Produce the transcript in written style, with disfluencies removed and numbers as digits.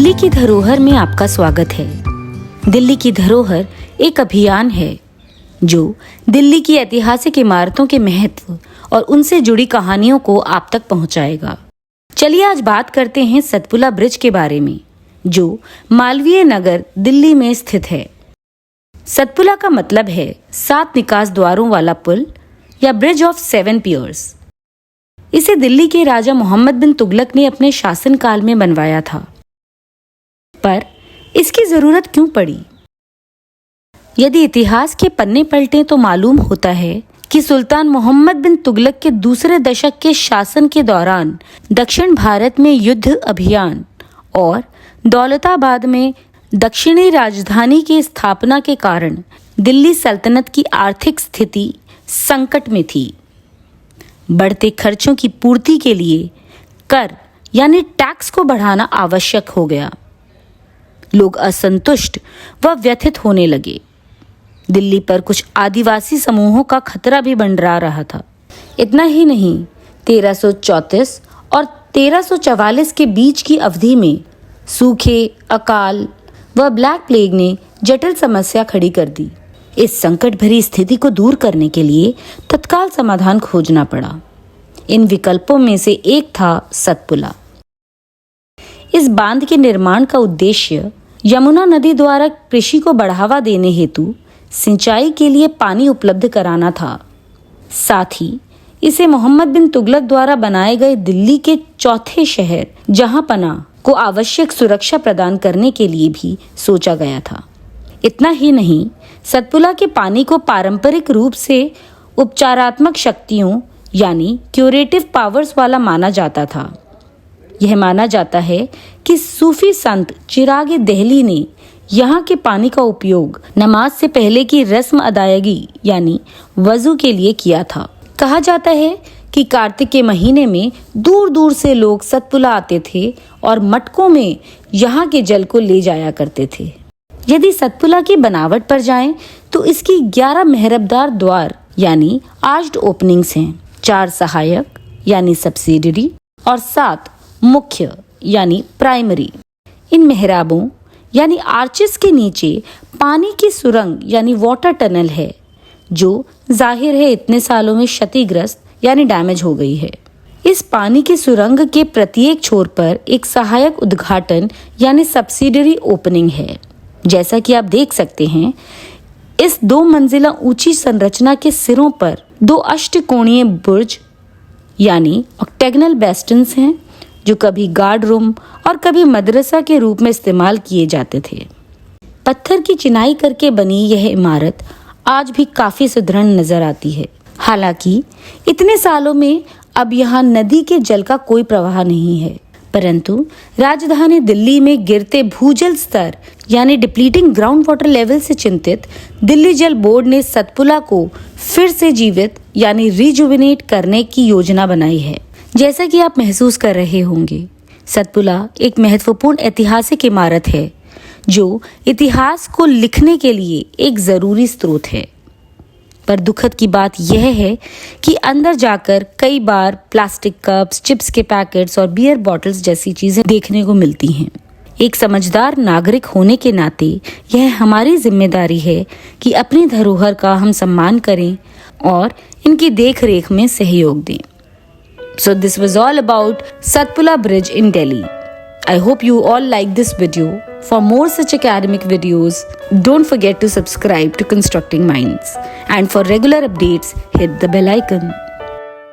दिल्ली की धरोहर में आपका स्वागत है। दिल्ली की धरोहर एक अभियान है जो दिल्ली की ऐतिहासिक इमारतों के महत्व और उनसे जुड़ी कहानियों को आप तक पहुंचाएगा। चलिए आज बात करते हैं सतपुड़ा ब्रिज के बारे में, जो मालवीय नगर दिल्ली में स्थित है। सतपुड़ा का मतलब है 7 निकास द्वारों वाला पुल या ब्रिज ऑफ 7 पियर्स। इसे दिल्ली के राजा मोहम्मद बिन तुगलक ने अपने शासनकाल में बनवाया था। पर इसकी जरूरत क्यों पड़ी? यदि इतिहास के पन्ने पलटें तो मालूम होता है कि सुल्तान मोहम्मद बिन तुगलक के दूसरे दशक के शासन के दौरान दक्षिण भारत में युद्ध अभियान और दौलताबाद में दक्षिणी राजधानी की स्थापना के कारण दिल्ली सल्तनत की आर्थिक स्थिति संकट में थी। बढ़ते खर्चों की पूर्ति के लिए कर यानी टैक्स को बढ़ाना आवश्यक हो गया। लोग असंतुष्ट व व्यथित होने लगे। दिल्ली पर कुछ आदिवासी समूहों का खतरा भी मंडरा रहा था। इतना ही नहीं, 1334 और 1344 के बीच की अवधि में सूखे, अकाल व ब्लैक प्लेग ने जटिल समस्या खड़ी कर दी। इस संकट भरी स्थिति को दूर करने के लिए तत्काल समाधान खोजना पड़ा। इन विकल्पों में से एक था सतपुड़ा। इस बांध के निर्माण का उद्देश्य यमुना नदी द्वारा कृषि को बढ़ावा देने हेतु सिंचाई के लिए पानी उपलब्ध कराना था। साथ ही इसे मोहम्मद बिन तुगलक द्वारा बनाए गए दिल्ली के चौथे शहर जहांपनाह को आवश्यक सुरक्षा प्रदान करने के लिए भी सोचा गया था। इतना ही नहीं, सतपुड़ा के पानी को पारंपरिक रूप से उपचारात्मक शक्तियों यानी क्यूरेटिव पावर्स वाला माना जाता था। यह माना जाता है कि सूफी संत चिराग दहली ने यहाँ के पानी का उपयोग नमाज से पहले की रस्म अदायगी यानी वजू के लिए किया था। कहा जाता है कि कार्तिक के महीने में दूर दूर से लोग सतपुड़ा आते थे और मटकों में यहाँ के जल को ले जाया करते थे। यदि सतपुड़ा की बनावट पर जाएं तो इसकी 11 मेहरबदार द्वार यानी आर्च्ड ओपनिंग्स हैं, 4 सहायक यानी सब्सिडियरी और 7 मुख्य यानी प्राइमरी। इन मेहराबों यानी आर्चेस के नीचे पानी की सुरंग यानी वाटर टनल है, जो जाहिर है इतने सालों में क्षतिग्रस्त यानी डैमेज हो गई है। इस पानी की सुरंग के प्रत्येक छोर पर एक सहायक उद्घाटन यानी सब्सिडियरी ओपनिंग है। जैसा कि आप देख सकते हैं, इस 2 मंजिला ऊंची संरचना के सिरों पर 2 अष्टकोणीय बुर्ज यानी ऑक्टेगनल बेस्टन्स हैं, जो कभी गार्ड रूम और कभी मदरसा के रूप में इस्तेमाल किए जाते थे। पत्थर की चिनाई करके बनी यह इमारत आज भी काफी सुदृढ़ नजर आती है। हालांकि इतने सालों में अब यहाँ नदी के जल का कोई प्रवाह नहीं है, परंतु राजधानी दिल्ली में गिरते भूजल स्तर यानी डिप्लीटिंग ग्राउंड वाटर लेवल से चिंतित दिल्ली जल बोर्ड ने सतपुड़ा को फिर से जीवित यानी रिजुविनेट करने की योजना बनाई है। जैसा कि आप महसूस कर रहे होंगे, सतपुड़ा एक महत्वपूर्ण ऐतिहासिक इमारत है जो इतिहास को लिखने के लिए एक जरूरी स्रोत है। पर दुखद की बात यह है कि अंदर जाकर कई बार प्लास्टिक कप्स, चिप्स के पैकेट्स और बियर बॉटल्स जैसी चीजें देखने को मिलती हैं। एक समझदार नागरिक होने के नाते यह हमारी जिम्मेदारी है कि अपनी धरोहर का हम सम्मान करें और इनकी देखरेख में सहयोग दें। So this was all about Satpura Bridge in Delhi. I hope you all like this video. For more such academic videos, don't forget to subscribe to Constructing Minds. And for regular updates, hit the bell icon.